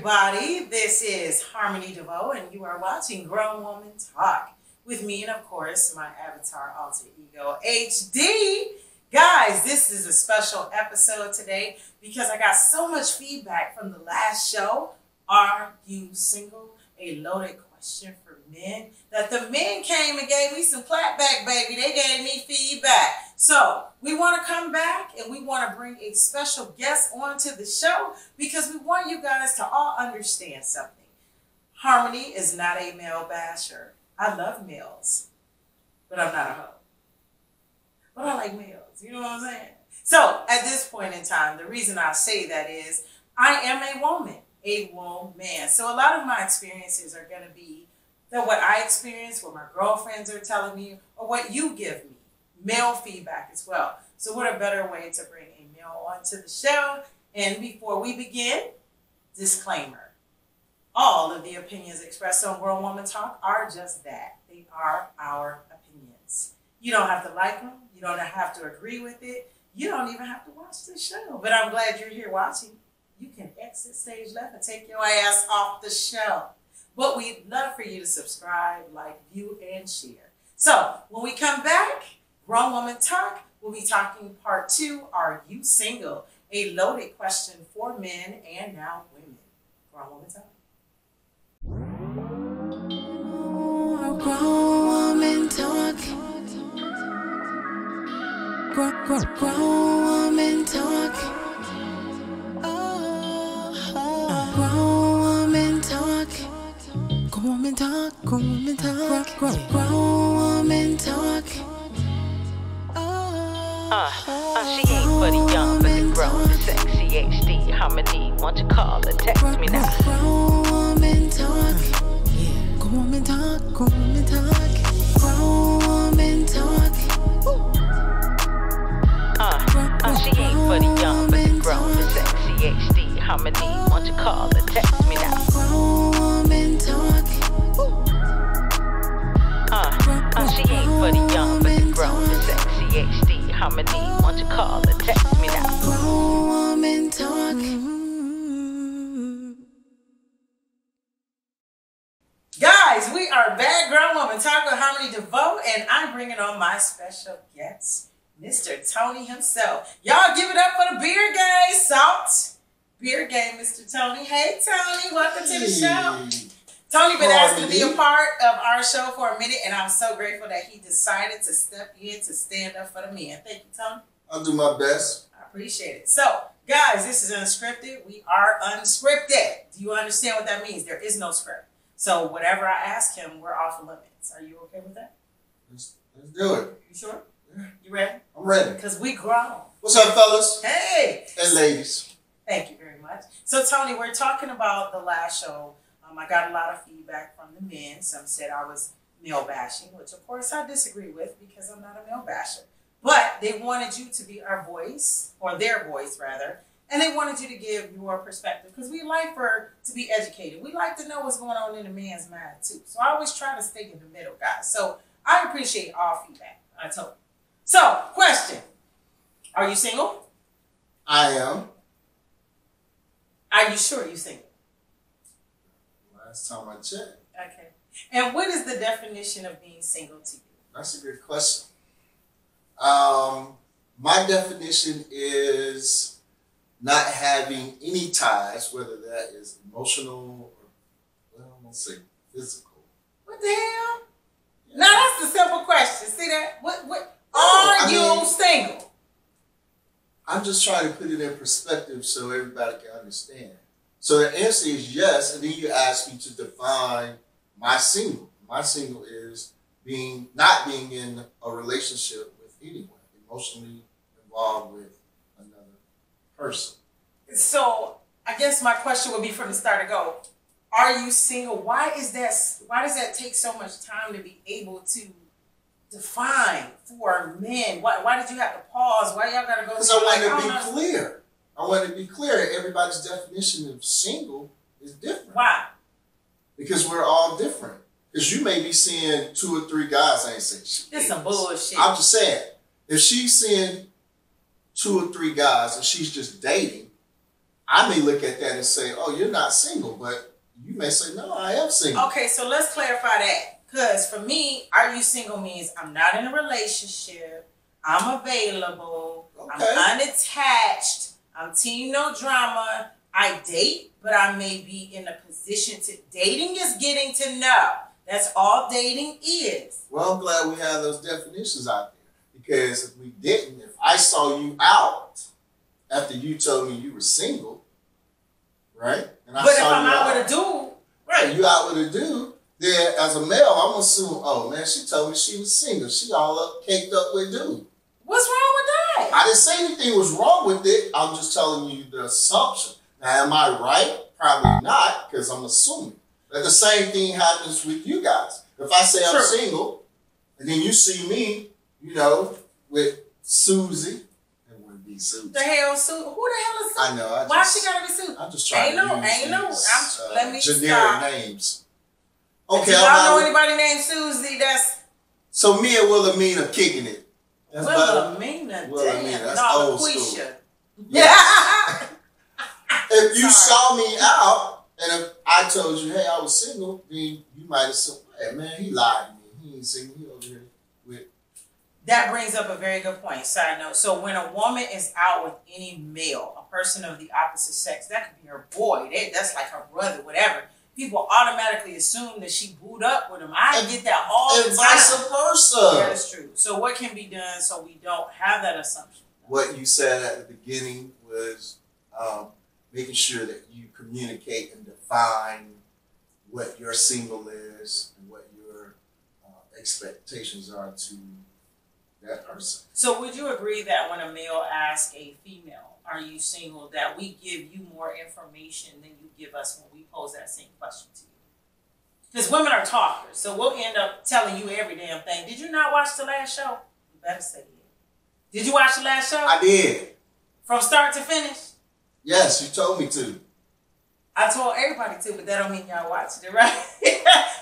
everybody. This is Harmony DeVoe, and you are watching Grown Woman Talk with me, and of course, my avatar alter ego, HD. Guys, this is a special episode today because I got so much feedback from the last show. Are you single? A loaded question for men. That the men came and gave me some clapback, baby. They gave me feedback. So we want to come back and we want to bring a special guest onto the show because we want you guys to all understand something. Harmony is not a male basher. I love males, but I'm not a hoe. But I like males. You know what I'm saying? So at this point in time, the reason I say that is I am a woman. A woman. So a lot of my experiences are going to be what I experience, what my girlfriends are telling me, or what you give me. Male feedback as well. So what a better way to bring a male onto the show. And before we begin, disclaimer. All of the opinions expressed on Grown Woman Talk are just that. They are our opinions. You don't have to like them. You don't have to agree with it. You don't even have to watch the show. But I'm glad you're here watching. You can exit stage left and take your ass off the show. But we'd love for you to subscribe, like, view, and share. So when we come back, Grown Woman Talk, we'll be talking part 2, Are You Single? A loaded question for men and now women. Grown Woman Talk. Grown Woman Talk. Grown Woman Talk. Grown Woman Talk. Grown Woman Talk. Grown Woman Talk. Grown Woman Talk. She ain't for the young, but the grown, the sexy HD Harmony. Won't you call or text me now? Grown Woman Talk. Grown Woman Talk. Grown Woman Talk. Grown Woman Talk. She ain't for the young, but the grown, the sexy HD Harmony. Won't you call or text me now? Grown Woman Talk. She ain't for the young, but the grown, the sexy HD Harmony. Won't you call or text me now? Grown Woman Talk. Guys, we are back, Grown Woman Talk with Harmony DeVoe, and I'm bringing on my special guest, Mr. Tony himself. Y'all give it up for the beer game, Salt. Beer game, Mr. Tony. Hey, Tony, welcome to the show. Tony been asking to be a part of our show for a minute, and I'm so grateful that he decided to step in to stand up for the men. Thank you, Tony. I'll do my best. I appreciate it. So, guys, this is unscripted. We are unscripted. Do you understand what that means? There is no script. So, whatever I ask him, we're off limits. Are you okay with that? Let's do it. You sure? Yeah. You ready? I'm ready. Because we grown. What's up, fellas? Hey! And ladies. Thank you very much. So, Tony, we're talking about the last show. I got a lot of feedback from the men. Some said I was male bashing, which of course I disagree with because I'm not a male basher. But they wanted you to be our voice, or their voice rather, and they wanted you to give your perspective because we like to be educated. We like to know what's going on in a man's mind too. So I always try to stay in the middle, guys. So I appreciate all feedback. I told you. So, question. Are you single? I am. Are you sure you're single? Last time I checked. Okay. And what is the definition of being single to you? That's a good question. My definition is not having any ties, whether that is emotional or, well, I'm going to say physical. What the hell? Yeah. Now that's the simple question. See that? Are you single? I'm just trying to put it in perspective so everybody can understand. So the answer is yes, and then you ask me to define my single. My single is not being in a relationship with anyone, emotionally involved with another person. So I guess my question would be from the start to go, are you single? Why does that take so much time to be able to define for men? Why did you have to pause? Why y'all gotta go? Because I want to be clear. I want to be clear. Everybody's definition of single is different. Why? Because we're all different. Because you may be seeing 2 or 3 guys. I ain't saying shit. This some bullshit. I'm just saying, if she's seeing 2 or 3 guys and she's just dating, I may look at that and say, "Oh, you're not single," but you may say, "No, I am single." Okay, so let's clarify that. Because for me, are you single means I'm not in a relationship, I'm available, I'm unattached, I'm team no drama, I date, but I may be in a position to, dating is getting to know. That's all dating is. Well, I'm glad we have those definitions out there. Because if we didn't, if I saw you out after you told me you were single, right? And But if I'm out with a dude, right, you out with a dude, then as a male, I'm gonna assume, oh man, she told me she was single. She all up, caked up with dude. What's wrong with that? I didn't say anything was wrong with it. I'm just telling you the assumption. Now, am I right? Probably not, because I'm assuming. But the same thing happens with you guys. If I say I'm single, and then you see me, you know, with Susie, it wouldn't be Susie. The hell, Sue? Who the hell is Sue? I know. Why she gotta be Sue? I'm just trying to use Let me generic stop. names. Okay, Do y'all know anybody named Susie? That's so me and Wilhelmina kicking it. That's Wilhelmina. Wilhelmina. That's no, old LaQuisha. school. Yeah. If you saw me out, and if I told you, hey, I was single, then you might have said, hey, man, he lied to me. He ain't single. He over here with. That brings up a very good point. Side note. So when a woman is out with any male, a person of the opposite sex, that could be her boy. That's like her brother, whatever. People automatically assume that she booed up with him. I get that all the time. And vice versa. Yeah, that's true. So what can be done so we don't have that assumption? What you said at the beginning was making sure that you communicate and define what your single is and what your expectations are to that person. So would you agree that when a male asks a female, are you single, that we give you more information than you give us when we pose that same question to you? Because women are talkers, so we'll end up telling you every damn thing. Did you not watch the last show? You better say yeah. Did you watch the last show? I did. From start to finish? Yes, you told me to. I told everybody to, but that don't mean y'all watched it, right?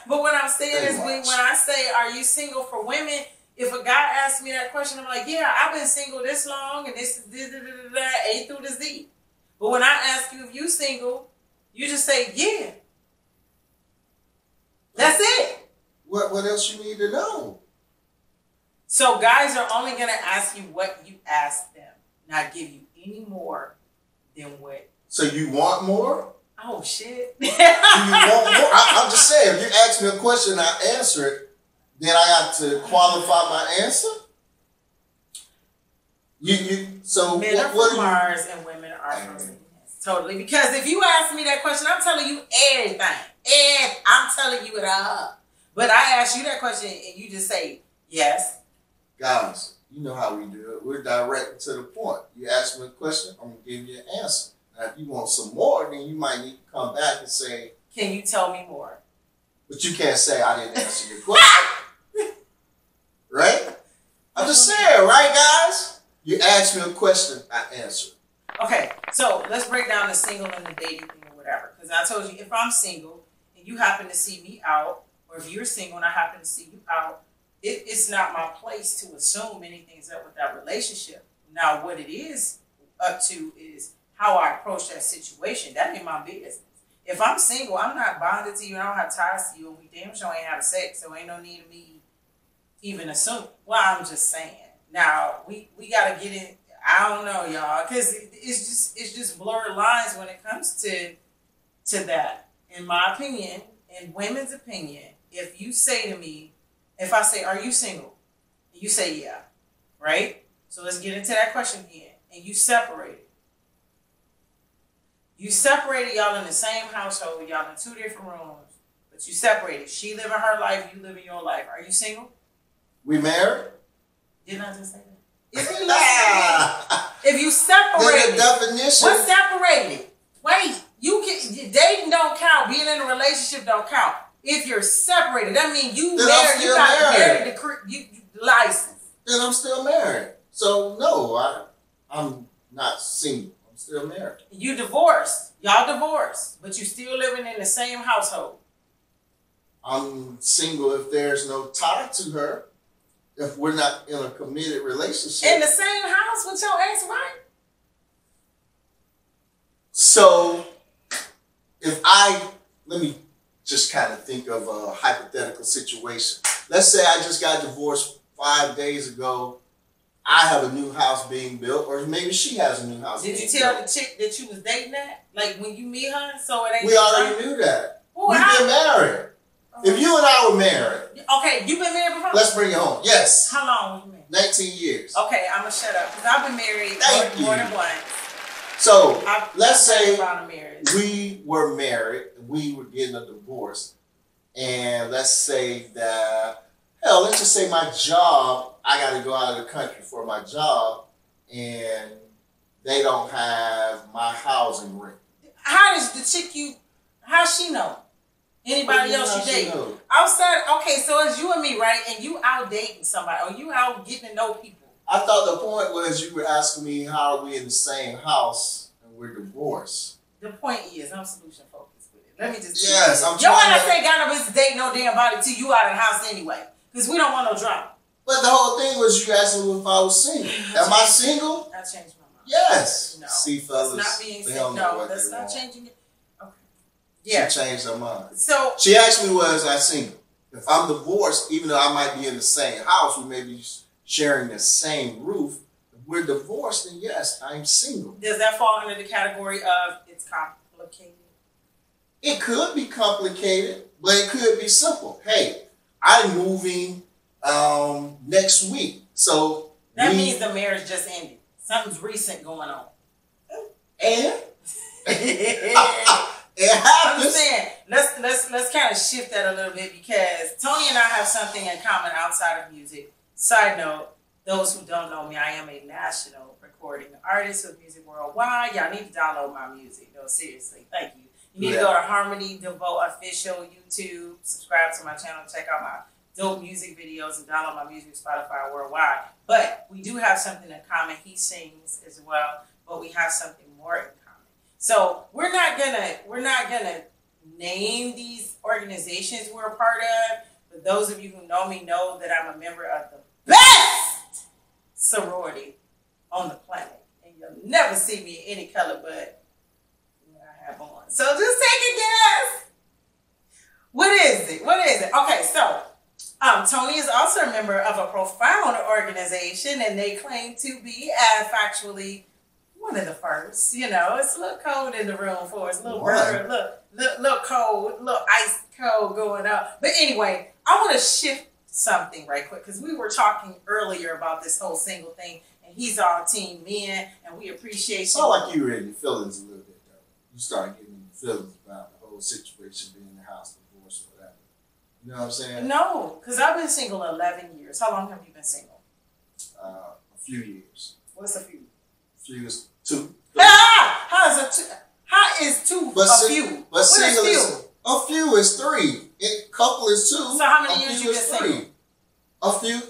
But what I'm saying is when I say, are you single for women, if a guy asks me that question, I'm like, yeah, I've been single this long, and this is A through the Z. But when I ask you if you single, you just say, yeah. That's it. What else you need to know? So guys are only going to ask you what you ask them, not give you any more than what. So you want more? Oh, shit. Do you want more? I'm just saying, if you ask me a question and I answer it, then I have to qualify my answer? So men are from Mars and women are from Venus. Totally. Because if you ask me that question, I'm telling you everything. And I'm telling you it all. But I ask you that question and you just say, yes. Guys, you know how we do it. We're direct to the point. You ask me a question, I'm going to give you an answer. Now, if you want some more, then you might need to come back and say, can you tell me more? But you can't say I didn't answer your question. Right? I'm just saying, right, guys? You ask me a question, I answer. Okay, so let's break down the single and the dating thing or whatever. Because I told you, if I'm single and you happen to see me out, or if you're single and I happen to see you out, it's not my place to assume anything's up with that relationship. Now, what it is up to is how I approach that situation. That ain't my business. If I'm single, I'm not bonded to you, I don't have ties to you, and we damn sure ain't having sex, so ain't no need of me even assuming. Well, I'm just saying. Now, we got to get in, I don't know, y'all, because it's just blurred lines when it comes to that. In my opinion, in women's opinion, if you say to me, if I say, are you single? And you say, yeah, right? So let's get into that question again. And you separated. You separated, y'all in the same household, y'all in 2 different rooms, but you separated. She living her life, you living your life. Are you single? We married? Didn't I just say that? If you separated, the definition. what's separated? Wait, dating don't count. Being in a relationship don't count. If you're separated, that means you married. You got married the license. Then I'm still married. So no, I'm not single. I'm still married. You divorced. Y'all divorced, but you still living in the same household. I'm single if there's no tie to her. If we're not in a committed relationship. In the same house with your ex-wife? So let me just kind of think of a hypothetical situation. Let's say I just got divorced 5 days ago. I have a new house being built, or maybe she has a new house. Did you tell the chick that you was dating that? Like when you meet her, so it ain't. We already knew that. Well, We've been married. If you and I were married. Okay, you've been married before? Let's bring it home. Yes. How long were you married? 19 years. Okay, I'm gonna shut up because I've been married more than once. So let's I've say around a marriage. we were married, we were getting a divorce, and let's say that, hell, let's just say my job, I got to go out of the country for my job, and they don't have my housing rent. How does the chick how she know? Anybody else you date? Outside, okay, so it's you and me, right? And you out dating somebody, or you out getting to know people. I thought the point was you were asking me how are we in the same house and we're divorced. The point is, I'm solution focused with it. Let me just. Yes, I'm Yo, trying I to. say got no business dating no damn body till you out of the house anyway, because we don't want no drama. But the whole thing was you asked me if I was single. Am I single? I changed my mind. Yes. No. See, fellas, That's not being they said. don't know No, what that's they not want. changing it. Okay. Yeah. She changed her mind. So She asked me, was I single? If I'm divorced, even though I might be in the same house, we may be sharing the same roof. If we're divorced, then yes, I'm single. does that fall under the category of it's complicated? It could be complicated, but it could be simple. Hey, I'm moving next week. So That means the marriage just ended. Something's recent going on. and it I'm happens. saying let's kind of shift that a little bit because Tony and I have something in common outside of music. Side note, those who don't know me, I am a national recording artist with Music Worldwide. Y'all need to download my music. No, seriously, thank you. You need to go to Harmony DeVoe official YouTube, subscribe to my channel, check out my dope music videos, and download my music Spotify worldwide. But we do have something in common. He sings as well, but we have something more in common. So we're not gonna name these organizations we're a part of. But those of you who know me know that I'm a member of the best sorority on the planet, and you'll never see me in any color but what I have on. So just take a guess. What is it? What is it? Okay, so Tony is also a member of a profound organization, and they claim to be factually one of the first. You know, it's a little cold in the room for us. A little bird, little cold, little ice cold going on. But anyway, I want to shift something right quick because we were talking earlier about this whole single thing, and he's all team men, and we appreciate It's you. not like you were in your feelings a little bit though. You started getting in your feelings about the whole situation being in the house, divorce, or whatever. You know what I'm saying? No, because I've been single 11 years. How long have you been single? A few years. What's a few? A few is 2. Ah! How is two But a few? But What is single few? is a few is 3. Couple is 2. So how many a years few you is been 3. single? A few,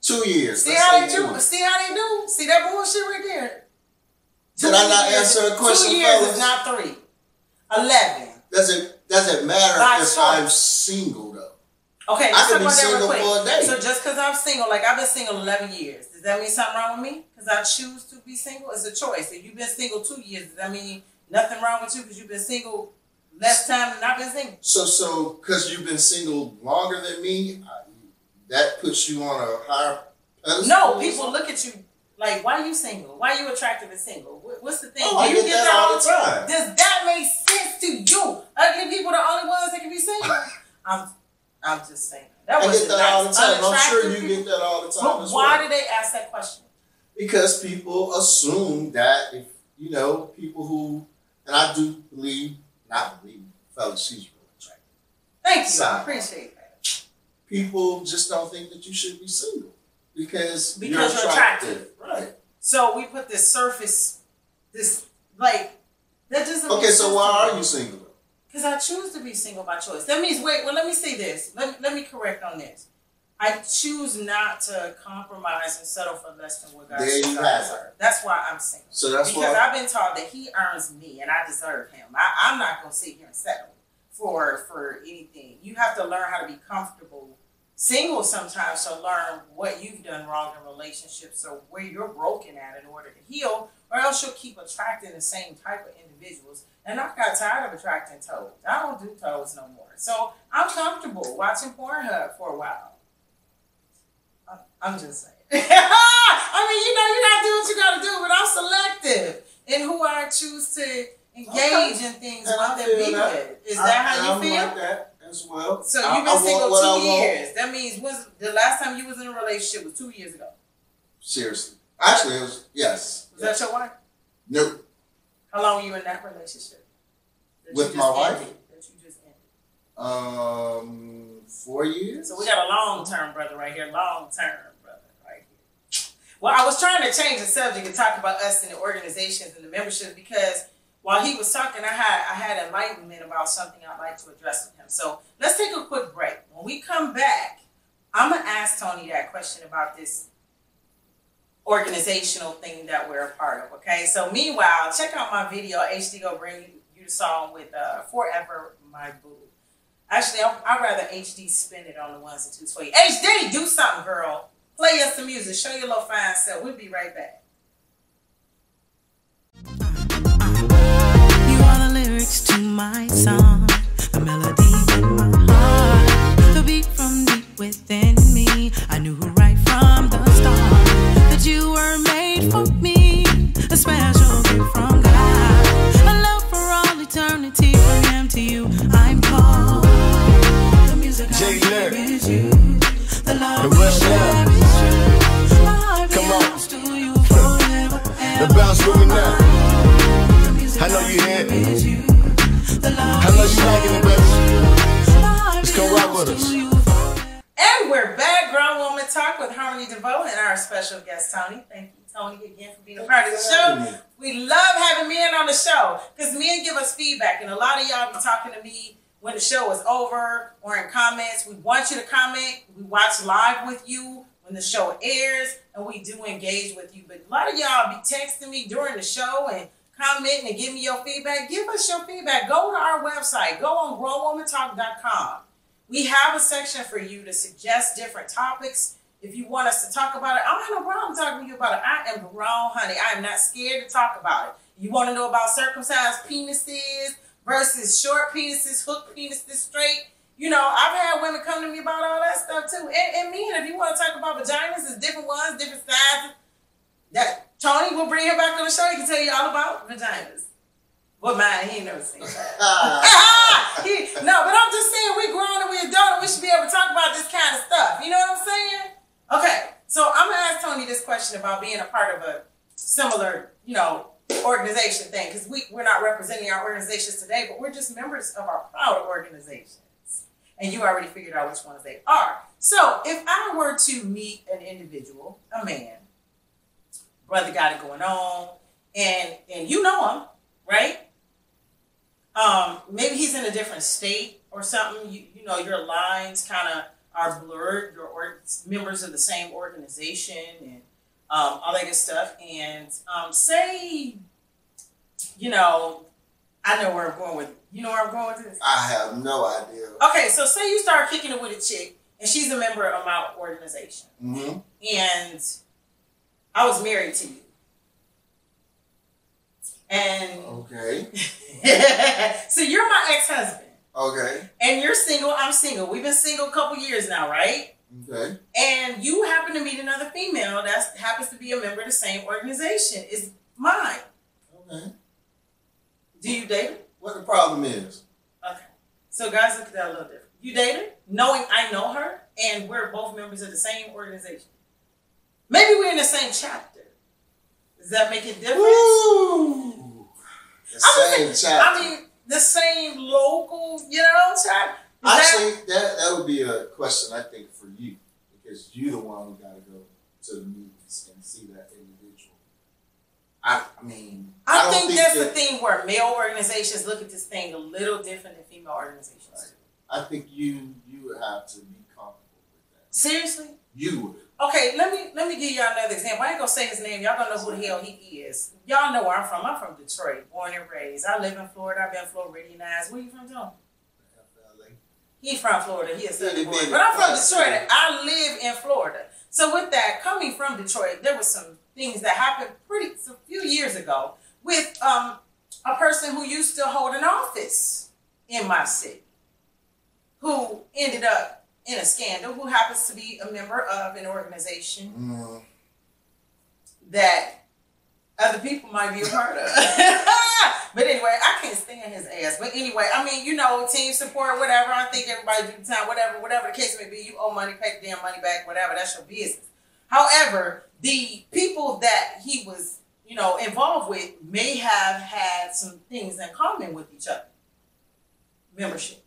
2 years. See Let's how say they do? 2. See how they do? See that bullshit right there? Did I not answer a question, 2 years fellas? is not 3. 11. Doesn't matter By if choice. I'm single though. Okay, I let's could talk be about that single real quick. for a day. So just because I'm single, like I've been single 11 years, does that mean something wrong with me? Because I choose to be single? It's a choice. If you've been single 2 years, does that mean nothing wrong with you because you've been single less time than I've been single? So because you've been single longer than me, that puts you on a higher pedestal. No, people look at you like, why are you single? Why are you attractive and single? What's the thing? Oh, I Do you get that all the time. Does that make sense to you? Ugly people are the only ones that can be single. I'm just saying. That I was get that all the time. I'm sure unattractive you people. get that all the time But as why well. do they ask that question? Because people assume that if people who, and I do believe, not believe, fellas, she's really attractive. Thank you. I Side. appreciate that. People just don't think that you should be single because Because you're attractive. Right. So we put this surface, that doesn't Okay, so why are you single? Because I choose to be single by choice. That means, let me say this. Let me correct on this. I choose not to compromise and settle for less than what God There you says I have it. deserve. That's why I'm single. So that's Because why. I've been taught that He earns me and I deserve Him. I'm not going to sit here and settle for anything. You have to learn how to be comfortable singles sometimes to learn what you've done wrong in relationships or where you're broken at in order to heal, or else you'll keep attracting the same type of individuals. And I got tired of attracting toads. I don't do toads no more. So I'm comfortable watching Pornhub for a while. I'm just saying. I mean, you gotta do what you gotta do, but I'm selective in who I choose to engage in things with and be with. Is that how you feel? I'm like that as well. So you've been single 2 years. That means the last time you was in a relationship was 2 years ago. Seriously. Actually, it was, yes. Was that your wife? No. How long were you in that relationship? With my wife? That you just ended. 4 years. So we got a long-term brother right here. Long-term brother right here. Well, I was trying to change the subject and talk about us in the organizations and the membership because while he was talking, I had enlightenment about something I'd like to address with him. So let's take a quick break. When we come back, I'm going to ask Tony that question about this organizational thing that we're a part of, okay? So meanwhile, check out my video. HD go bring you the song with Forever My Boo. Actually, I'd rather HD spin it on the ones and twos for you. HD, do something, girl. Play us some music. Show your little fine self. We'll be right back. You are the lyrics to my song, the melody in my heart, the beat from deep within me. I knew right from the start that you were made for me, a special gift from God, a love for all eternity. From him to you, I'm called. The music I hear is you, the love we share is true. My heart belongs to you forever. The bounce with me now. I know you here. I know you liking it, baby. Just come rock with us. And we're back, Grown Woman Talk with Harmony DeVoe and our special guest, Tony. Thank you, Tony, again for being a part of the show. We love having men on the show because men give us feedback. And a lot of y'all be talking to me when the show is over or in comments. We want you to comment. We watch live with you when the show airs, and we do engage with you. But a lot of y'all be texting me during the show and commenting and give me your feedback. Give us your feedback. Go to our website. Go on grownwomantalk.com. We have a section for you to suggest different topics. If you want us to talk about it, I don't have no problem talking to you about it. I am grown, honey. I am not scared to talk about it. You want to know about circumcised penises versus short penises, hook penises, straight? You know, I've had women come to me about all that stuff too. And men, if you want to talk about vaginas, there's different ones, different sizes. That Tony will bring him back on the show. He can tell you all about vaginas. Well, mine, he ain't never seen that. No, but I'm just saying, we grown and we adult and we should be able to talk about this kind of stuff. You know what I'm saying? Okay, so I'm going to ask Tony this question about being a part of a similar, organization thing. Because we're not representing our organizations today, but we're just members of our proud organizations. And you already figured out which ones they are. So if I were to meet an individual, a man, brother got it going on, and you know him, right? Maybe he's in a different state or something. You know, your lines kind of are blurred. You're members of the same organization and all that good stuff. And say, I know where I'm going with it. You know where I'm going with this? I have no idea. Okay, so say you start kicking it with a chick, and she's a member of my organization. Mm-hmm. And I was married to you. And okay. So you're my ex-husband. Okay. And you're single, I'm single. We've been single a couple years now, right? Okay. And you happen to meet another female that happens to be a member of the same organization. It's mine. Okay. Do you date her? What the problem is? Okay. So guys, look at that a little different. You date her, knowing I know her, and we're both members of the same organization. Maybe we're in the same chapter. Does that make it different? Woo! The same chapter. I mean, the same local, chapter. Actually, that would be a question, I think, for you. Because you're the one who got to go to the meetings and see that individual. I think that's the thing where male organizations look at this thing a little different than female organizations. Right. I think you would have to be comfortable with that. Seriously? You would. Okay, let me give y'all another example. I ain't gonna say his name. Y'all gonna know who the hell he is. Y'all know where I'm from. I'm from Detroit, born and raised. I live in Florida. I've been Floridianized. Where you from, John? FLA. He's from Florida. He is Yeah, they boy. been But I'm from in Detroit. I live in Florida. So with that, coming from Detroit, there was some things that happened a few years ago with a person who used to hold an office in my city, who ended up in a scandal, who happens to be a member of an organization that other people might be a part of. But anyway, I can't stand his ass. But anyway, I mean, you know, team support, whatever. I think everybody do the time, whatever the case may be. You owe money, pay the damn money back, whatever. That's your business. However, the people that he was, you know, involved with may have had some things in common with each other. Membership.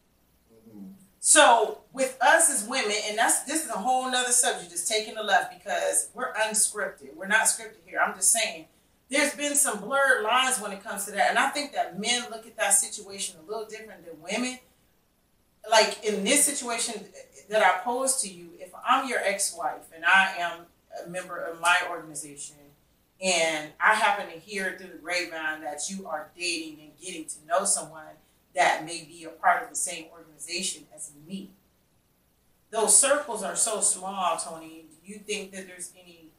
So with us as women, and this is a whole nother subject, just taking the left, because we're unscripted. We're not scripted here. I'm just saying there's been some blurred lines when it comes to that. And I think that men look at that situation a little different than women. Like in this situation that I pose to you, if I'm your ex-wife and I am a member of my organization, and I happen to hear through the grapevine that you are dating and getting to know someone that may be a part of the same organization as me. Those circles are so small, Tony. Do you think that there's any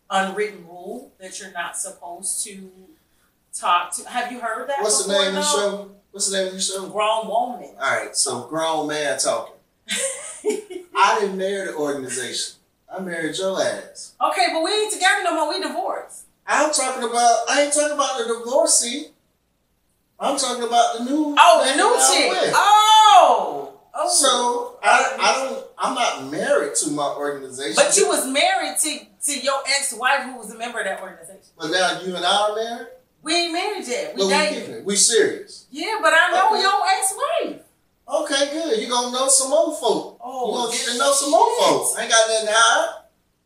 unwritten rule that you're not supposed to talk to? Have you heard that? What's the name of the show? What's the name of the show? Grown Woman. All right, so grown man talking. I didn't marry the organization. I married your ass. Okay, but we ain't together no more. We divorced. I ain't talking about the divorcee. I'm talking about the new. Oh, the new chick. Oh. So I'm not married to my organization. But you was married to your ex-wife who was a member of that organization. But now you and I are married? We ain't married yet. We But dating. we serious. Yeah, but I know Okay. your ex-wife. Okay, good. You gonna know some more folk. Oh, You gonna get to know some more folks. I ain't got nothing to hide.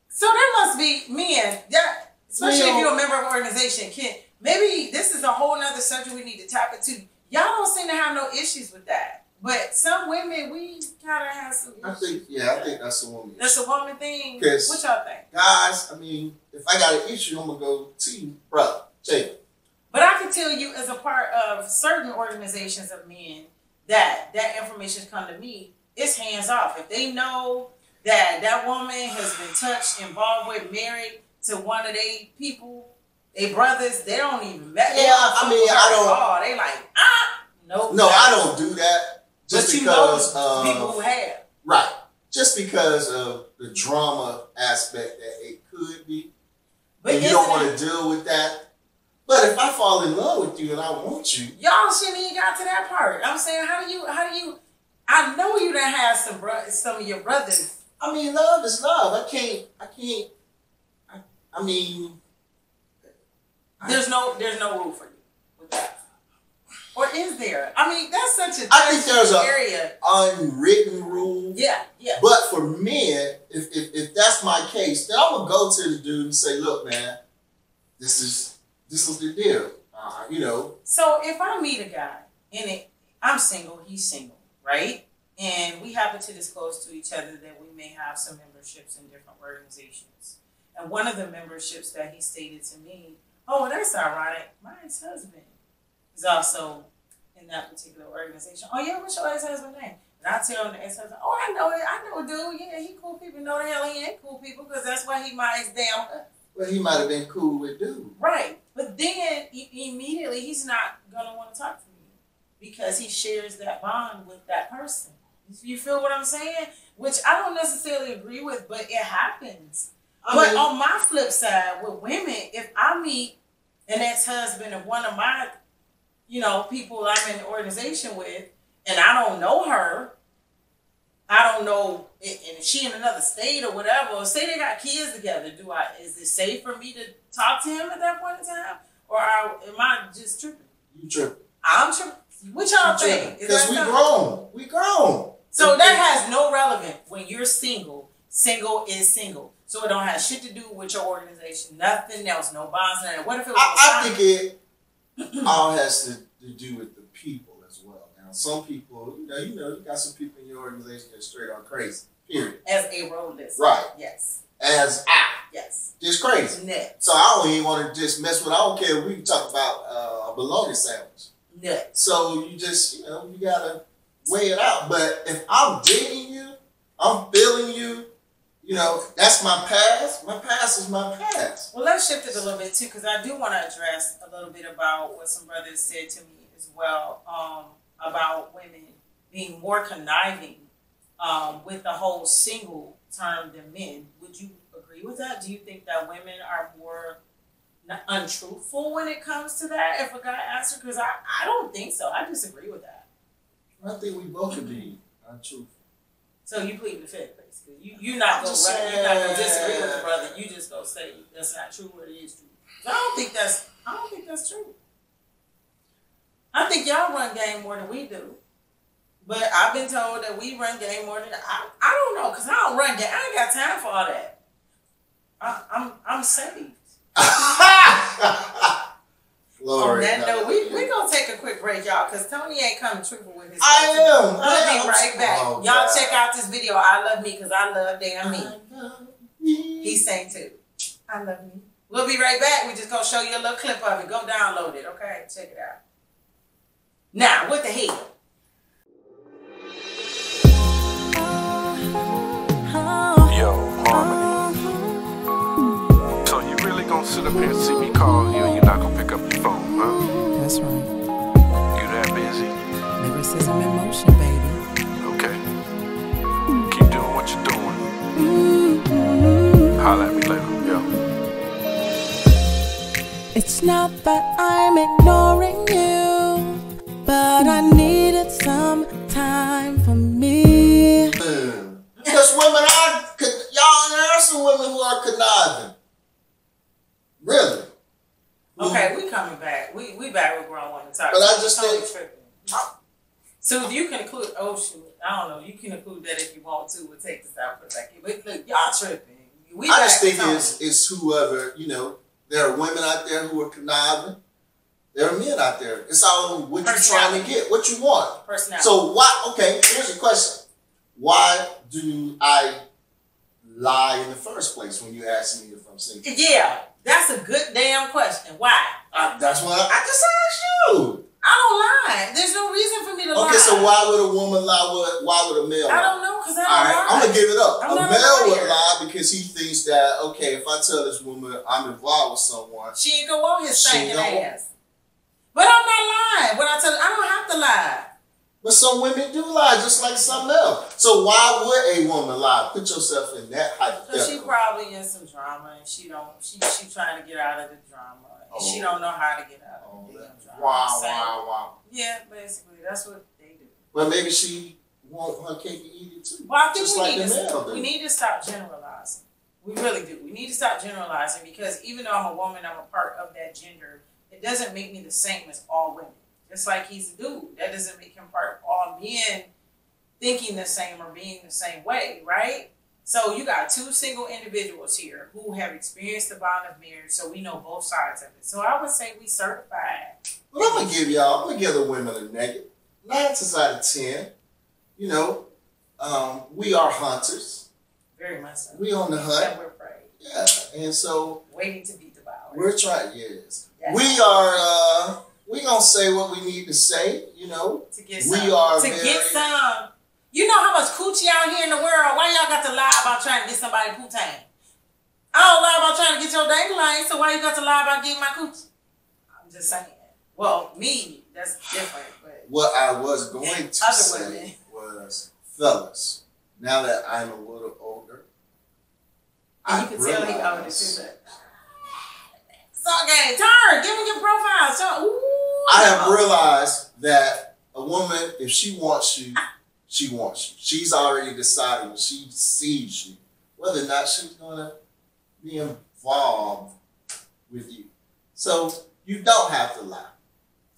So there must be men, especially if Men- you're a member of an organization, maybe this is a whole nother subject we need to tap into. Y'all don't seem to have no issues with that. But some women, we kind of have some issues. I think that's a woman. That's a woman thing. Yes. What y'all think? Guys, I mean, if I got an issue, I'm gonna go to you, brother. Take it. But I can tell you, as a part of certain organizations of men, that information come to me, it's hands off. If they know that woman has been touched, involved with, married to one of their people, they brothers, they don't even met. Yeah, I mean, I don't. They like, no. No, I don't do that. Just But you because know people who have. right. Just because of the drama aspect that it could be. But And you don't want to deal with that. But if I fall in love with you and I want you, y'all shouldn't even got to that part. I'm saying, how do you? I know you done have some of your brothers. I mean, love is love. I mean, There's no rule for you with that. Or is there? I mean, that's such a I think there's area. unwritten rule. Yeah. But for men, if that's my case, then I'm gonna go to the dude and say, "Look, man, this is the deal." You know. So if I meet a guy and I'm single, he's single, right? And we happen to disclose to each other that we may have some memberships in different organizations. And one of the memberships that he stated to me, oh, that's ironic. My ex-husband is also in that particular organization. Oh, yeah, what's your ex-husband's name? And I tell him the ex-husband, oh, I know a dude. Yeah, he cool people. No, the hell he ain't cool people because that's why he my ex-damn husband. Well, he might have been cool with dude. Right. But then immediately he's not going to want to talk to me because he shares that bond with that person. You feel what I'm saying? Which I don't necessarily agree with, but it happens. But on my flip side, with women, if I meet an ex-husband of one of my, people I'm in the organization with, and I don't know her, I don't know, and she in another state or whatever, say they got kids together, is it safe for me to talk to him at that point in time? Or am I just tripping? You tripping. I'm tripping. What y'all think? Because we grown. We grown. So that has no relevance when you're single. Single is single. So it don't have shit to do with your organization. Nothing else. No bonds. Nothing. What if it was I think it all has to do with the people as well. Now, some people, you got some people in your organization that straight on crazy. Period. as a road list? Right. Yes. As Yes. just crazy. Nut. So I don't even want to just mess with. I don't care if we talk about a bologna sandwich. Nut. So you just, you gotta weigh it out. But if I'm dating you, I'm feeling you, you know, that's my past. My past is my past. Well, let's shift it a little bit too, because I do want to address a little bit about what some brothers said to me as well, about women being more conniving with the whole single term than men. Would you agree with that? Do you think that women are more untruthful when it comes to that if a guy asks her? Because I don't think so. I disagree with that. I think we both could be untruthful. So you plead the fifth, basically. You're not gonna disagree with the brother. You just gonna say that's not true or it is true. I don't think that's true. I think y'all run game more than we do. But I've been told that we run game more than I don't know, because I don't run game. I ain't got time for all that. I'm saved. Lord, on that note, we gonna take a quick break, y'all, because Tony ain't coming truthful with his I stuff. am. We'll be right back. Oh, Y'all God. check out this video. I love me because I love damn me. He sang too. I love me. We'll be right back. We just gonna show you a little clip of it. Go download it, okay? Check it out. Now, what the hell? Yo, Harmony. So you really gonna sit up here and see me call you and you're not gonna pick up your phone, huh? That's right. You that busy? Lyricism in motion, baby. Okay. Keep doing what you're doing. Holla at me later, yo. It's not that I'm ignoring you, but I needed some time for me. Because women are, y'all, there are some women who are conniving. Really. Okay, we coming back. We back with Grown Women Talk. But I just Tony think- tripping. So you can include, oh shoot, I don't know, you can include that if you want to. We'll take this out for a second. But look, y'all tripping. We I just back think with Tony. it's whoever, you know, there are women out there who are conniving. There are men out there. It's all what you're trying to get, what you want. Personality. So why, okay, here's your question. Why do I lie in the first place when you ask me if I'm single? Yeah, that's a good damn question. Why? That's what I just asked you. I don't lie. There's no reason for me to lie. Okay, so why would a woman lie? Why would a male lie? I don't know, because I don't All right, lie. I'm gonna give it up. I'm A not a male would liar. lie because he thinks that, okay, if I tell this woman I'm involved with someone, She ain't gonna want his She stinking don't. ass. But I'm not lying. When I tell you, I don't have to lie. but some women do lie just like some else. So why would a woman lie? Put yourself in that Because she hypothetical. probably in some drama and she trying to get out of the drama. And she don't know how to get out of the damn drama. Wow, Same. wow. Yeah, basically, that's what they do. Well, maybe she want her cake and eat it too. Well, I think just we like need the male to do. we need to stop generalizing. We really do. We need to stop generalizing because even though I'm a woman, I'm a part of that gender. It doesn't make me the same as all women. Just like he's a dude, that doesn't make him part of all men thinking the same or being the same way, right? So you got two single individuals here who have experienced the bond of marriage, so we know both sides of it. So I would say we certified. But I'm gonna give the women a negative. 9 times out of 10, you know, we are hunters. Very much so. We on the hunt. And we're afraid. Yeah, and so Waiting to be devoured. we're trying. Yes, Yeah. we are. We gonna say what we need to say. You know, To get we some. are to very- get some. You know how much coochie out here in the world? Why y'all got to lie about trying to get somebody poutine? I don't lie about trying to get your dangling, so why you got to lie about getting my coochie? I'm just saying. Well, me, that's different, but what I was going to Other say women. was, fellas. Now that I'm a little older, and you can tell he older too. But so okay, turn. Give me your profile. So, ooh, I have realized that a woman, if she wants you, she wants you. She's already decided when she sees you whether or not she's gonna be involved with you. So you don't have to lie.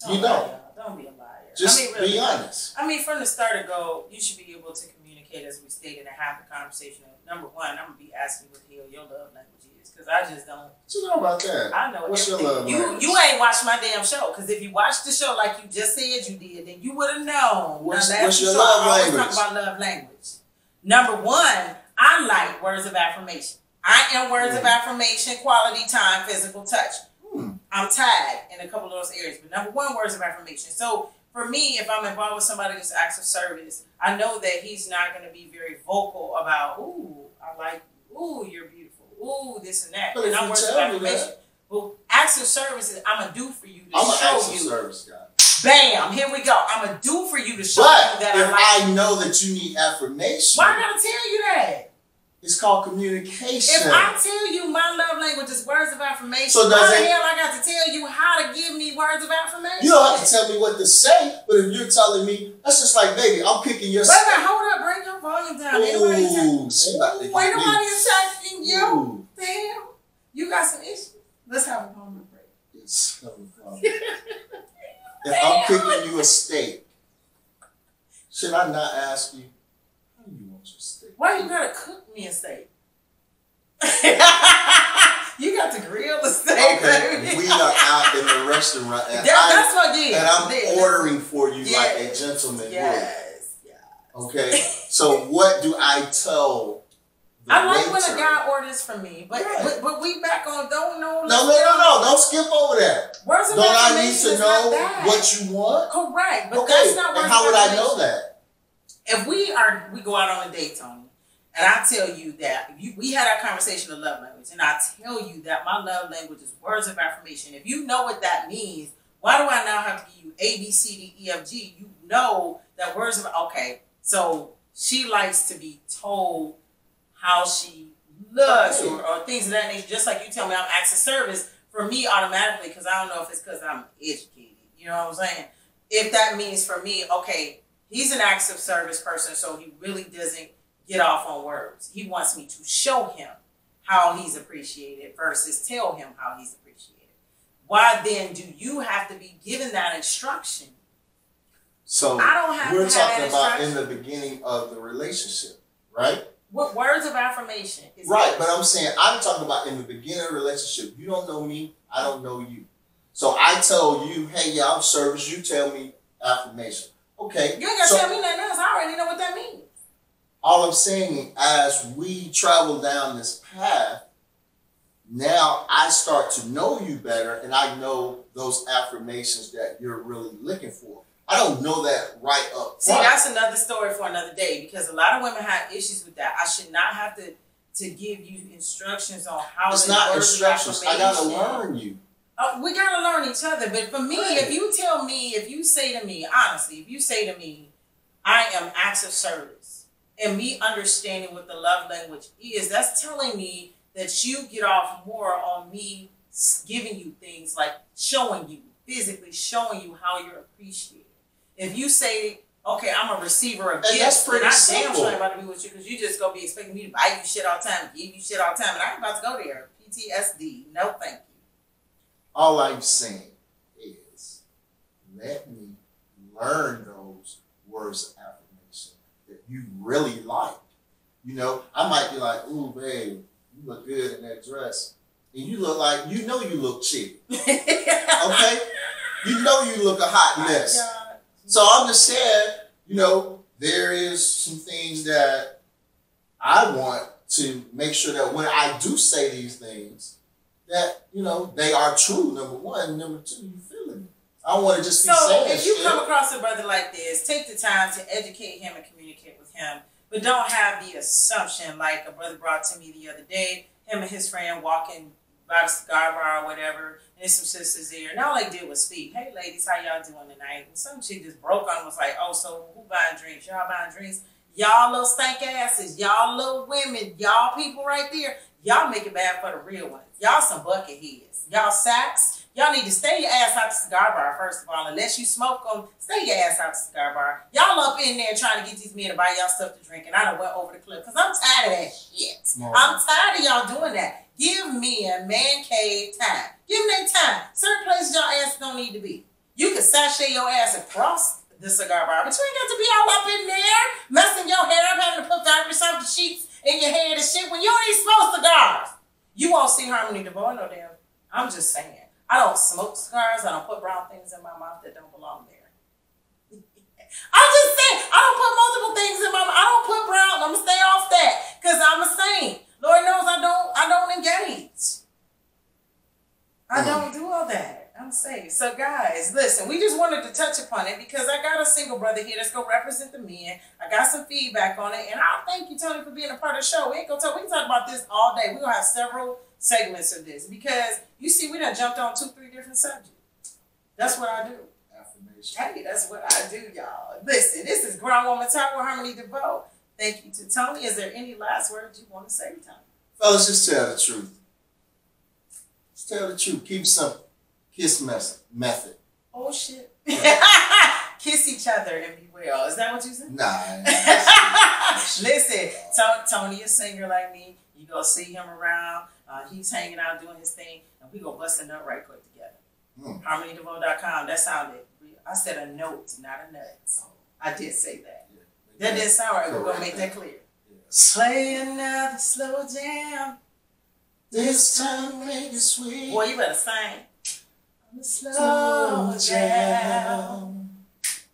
You don't. Don't be a liar. Just really, be honest. I mean, from the start ago, you should be able to communicate, as we stated, and have the conversation. Number one, I'm gonna be asking what the hell your love language is, because I just don't. What you know about that? I know What's your everything. love language? You ain't watched my damn show, because if you watched the show like you just said you did, then you would have known. What's Now, that's your the show. love I always language? talk about love language. Number one, I like words of affirmation. I am words of affirmation, quality time, physical touch. I'm tied in a couple of those areas, but number one, words of affirmation. So for me, if I'm involved with somebody that's acts of service, I know that he's not going to be very vocal about, ooh, I like you, ooh, you're beautiful, ooh, this and that. But and if I'm you words of tell me affirmation. that, Well, acts of service is I'm going to do for you to I'm an show acts of you. service guy. Bam, here we go. I'm going to do for you to show But you that if I like you. I know that you need affirmation, Why I got to tell you that? it's called communication. If I tell you my love language is words of affirmation, So why does the it- hell I got to tell you how to give me words of affirmation? You don't have to tell me what to say, but if you're telling me, that's just like, baby, I'm picking your Wait a minute, hold up, bring your volume down. Anybody Ooh, she about to Ain't get me. nobody attacking you. Ooh, Damn, you got some issues. Let's have a moment break. it's so funny. If I'm picking you a steak, should I not ask you, how do you want your steak? Why you gotta cook me a steak? You got to grill the steak, Okay, baby. we are out in the restaurant, and, That's what it is. and I'm Yes. ordering for you like a Yes. gentleman Yes. Yeah. would. Okay, so what do I tell the I like when waiter? a guy orders for me, but Right. but we back on don't know. No, don't skip over that. Words of Don't I need affirmation to is not know that. what you want? Correct, but Okay, that's not words and how of would I know affirmation. that? If we go out on a date, Tony, and I tell you that we had our conversation of love language, and I tell you that my love language is words of affirmation. If you know what that means, why do I now have to give you A, B, C, D, E, F, G? You know that words of okay. So she likes to be told how she looks Okay. or things of that nature. Just like you tell me I'm acts of service for me automatically, because I don't know if it's because I'm educated. You know what I'm saying? If that means for me, okay, he's an acts of service person, so he really doesn't get off on words. He wants me to show him how he's appreciated versus tell him how he's appreciated. Why then do you have to be given that instruction? So I don't have we're to have talking that about in instruction. the beginning of the relationship, right? What words of affirmation is Right, this? but I'm saying I'm talking about in the beginning of the relationship. You don't know me, I don't know you. So I tell you, hey, yeah, I'm service. You tell me affirmation. Okay. You ain't gotta so tell me nothing else. I already know what that means. all I'm saying, as we travel down this path, now I start to know you better, and I know those affirmations that you're really looking for. I don't know that right up See, front. that's another story for another day, because a lot of women have issues with that. I should not have to give you instructions on how It's to not words of instructions. I gotta affirmation. learn you. We gotta learn each other. But for me, Right. if you tell me, if you say to me, honestly, if you say to me, I am acts of service, and me understanding what the love language is, that's telling me that you get off more on me giving you things like showing you, physically showing you how you're appreciated. If you say, okay, I'm a receiver of And gifts, that's pretty then I simple. damn sure ain't about to be with you, because you just gonna be expecting me to buy you shit all the time, give you shit all the time, and I ain't about to go there. PTSD, no thank you. All I'm saying is, let me learn those words of affirmation that you really like. You know, I might be like, ooh, babe, you look good in that dress. And you look like, you know you look chick. Okay? You know you look a hot mess. So I'm just saying, you know, there is some things that I want to make sure that when I do say these things, that, you know, they are true, number one. Number two, you feeling me. I don't want to just be So saying if you shit. come across a brother like this, take the time to educate him and communicate with him, but don't have the assumption like a brother brought to me the other day, him and his friend walking by the cigar bar or whatever, and there's some sisters there, and all they did was speak, hey ladies, how y'all doing tonight? And some chick just broke on and was like, oh, so who buying drinks? Y'all buying drinks? Y'all little stank asses, y'all little women, y'all people right there, y'all make it bad for the real ones. Y'all some bucket heads. Y'all sacks. Y'all need to stay your ass out the cigar bar, first of all. Unless you smoke them, stay your ass out the cigar bar. Y'all up in there trying to get these men to buy y'all stuff to drink, and I done went over the cliff because I'm tired of that shit. No. I'm tired of y'all doing that. Give me a man cave time. Give them their time. Certain places y'all ass don't need to be. You can sashay your ass across the cigar bar, but you ain't got to be all up in there, messing your hair up, having to put various of the sheets in your head and shit when you don't even smoke cigars. You won't see Harmony DeVoe no damn. I'm just saying. I don't smoke cigars. I don't put brown things in my mouth that don't belong there. I'm just saying. I don't put multiple things in my mouth. I don't put brown. I'm gonna stay off that because I'm a saint. Lord knows I don't engage. I don't do all that. I'm safe. So guys, listen. We just wanted to touch upon it because I got a single brother here that's gonna represent the men. I got some feedback on it, and I'll thank you, Tony, for being a part of the show. We can talk about this all day. We're gonna have several segments of this because you see, we done jumped on 2-3 different subjects. That's what I do. Affirmation. Hey, that's what I do, y'all. Listen, this is Grown Woman Talk with Harmony DeVoe. Thank you to Tony. Is there any last words you want to say, Tony? Fellas, just tell the truth. Just tell the truth. Keep it simple. Kiss method. Oh, shit. Kiss each other and be well. Is that what you said? Nah. Listen, Tony is a singer like me. You go see him around. He's hanging out doing his thing. And we go bust a nut right quick together. HarmonyDeVoe.com. That sounded real. I said a note, not a nut. I did say that. That didn't sound right. We're going to make that clear. Yes. Play another slow jam. This time make it sweet. Boy, you better sing. On the slow jam.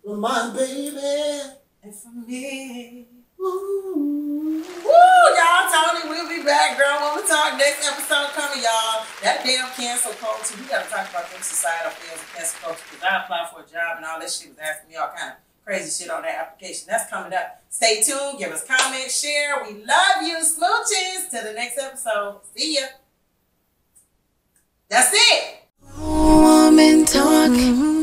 For my baby. And for me. Ooh. Woo, y'all, Tony, we'll be back. Grown Woman Talk, next episode coming, y'all. That damn cancel culture. We got to talk about them societal things of cancel culture because I applied for a job and all that shit was asking me all kind of crazy shit on that application. That's coming up. Stay tuned. Give us comments, share. We love you. Smooches. Till the next episode. See ya. That's it. Woman Talk.